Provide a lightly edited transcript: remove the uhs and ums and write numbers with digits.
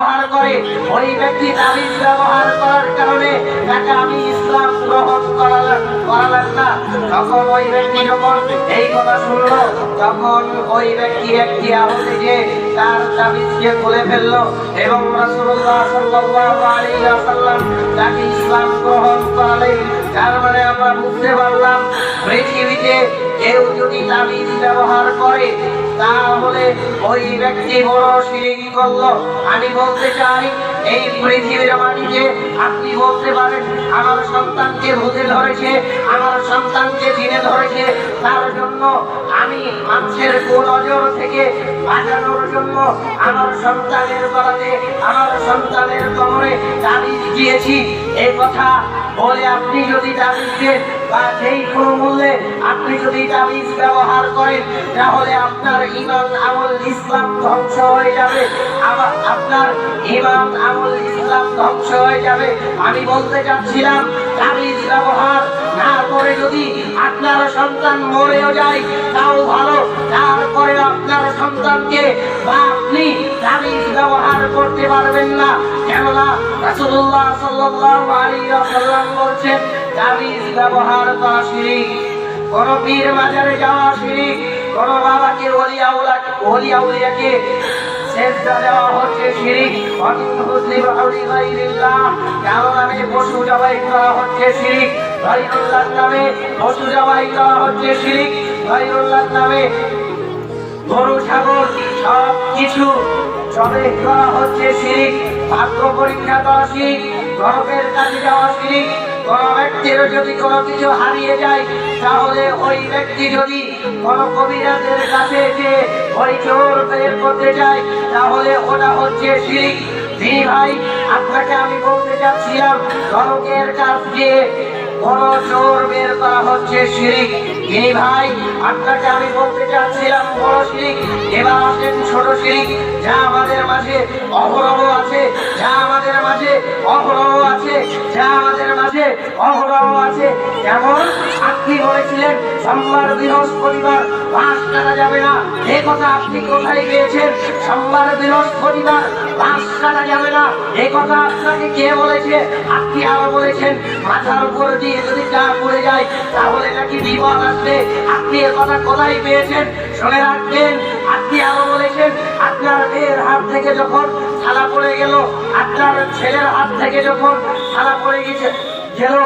ব্যবহার করে ওই ব্যক্তি তাবিজ ব্যবহার করার কারণে তাকে আমি ইসলাম গ্রহণ করালাম না। তখন ওই ব্যক্তি যখন এই কথা শুনলো, তখন ওই ব্যক্তি একটি আহতে যে তার তাবিজকে খুলে ফেললো এবং রাসূলুল্লাহ সাল্লাল্লাহু আলাইহি ওয়াসাল্লাম তাকে ইসলাম গ্রহণ করালেন। তার মানে আমরা বুঝতে পারলাম পৃথিবীতে কেউ যদি তাবিজ ব্যবহার করে তাহলে ওই ব্যক্তি বড় শিরক করলো। আমি বলতে চাই এই পৃথিবীর মাটিতে আপনি বলতে পারেন আমার সন্তানকে ভূতে ধরেছে, আমার সন্তানকে জিনে ধরেছে, তার জন্য আমি মানুষের কুনজর থেকে বাঁচানোর জন্য আমার সন্তানের গলাতে আমার সন্তানের কোমরে তাবিজ দিয়েছি। এই কথা বলে আপনি যদি তাবিজ দেন বা যেই কোনো মূল্যে আপনি যদি তাবিজ ব্যবহার করেন তাহলে আপনার ঈমান আমল ইসলাম ধ্বংস হয়ে যাবে। আবার আপনার ঈমান আমল ইসলাম ধ্বংস হয়ে যাবে। আমি বলতে চাচ্ছিলাম তাবিজ ব্যবহার না করে যদি আপনার সন্তান মরেও যায় তাও ভালো, তারপরে আপনার সন্তানকে বা আপনি তাবিজ ব্যবহার করতে পারবেন না। কেননা রাসূলুল্লাহ সাল্লাল্লাহু আলাইহি ওয়াসাল্লাম বলেছেন তাবিজ ব্যবহার করা শিরক, কোন পীর মাজারে যাওয়া শিরক, কোন বাবাকে ওলি আউলিয়াকে সেজদা দেওয়া হচ্ছে শিরক, কারো নামে পশু জবাই করা হচ্ছে শিরক, গায়রুল্লাহর নামে পশু জবাই করা হচ্ছে শিরক, গায়রুল্লাহর নামে গরু ছাগল সব কিছু জবাই করা হচ্ছে শিরক, ভাগ্য পরীক্ষা করা শিরক, গরবের কাছে যাওয়া শিরক। কোন ব্যক্তির যদি কোনো কিছু হারিয়ে যায় তাহলে ওই ব্যক্তি যদি কোন কবিরাজের কাছে যে ওই চোর বের করতে যায় তাহলে ওটা হচ্ছে শিরক। ভাই আপনাকে আমি বলতে চাচ্ছিলাম গণকের কাছ দিয়ে কোন চোর বের করা হচ্ছে শিরক। ভাই আপনাকে আমি বলতে চাচ্ছিলাম বড় শিরক। এবার আসেন ছোট শিরক যা আমাদের মাঝে অহরহ আছে, যা আমাদের মাঝে অহরহ আছে, যা আমাদের মাঝে অহরহ আছে। যেমন আপনি বলেছিলেন সোমবার বৃহস্পতিবার বাঁশ কাটা যাবে না, এ কথা আপনি কোথায় পেয়েছেন? সোমবার বৃহস্পতিবার বাঁশ কাটা যাবে না এ কথা আপনাকে কে বলেছে? আপনি আরো বলেছেন মাথার উপর দিয়ে যদি চা পড়ে যায় তাহলে নাকি বিপদ আসবে। আপনি এ কথা কোথায় পেয়েছেন? শুনে রাখবেন। আপনি আরো বলেছেন আপনার মেয়ের হাত থেকে যখন থালা পড়ে গেল, আপনার ছেলের হাত থেকে যখন থালা পড়ে গেল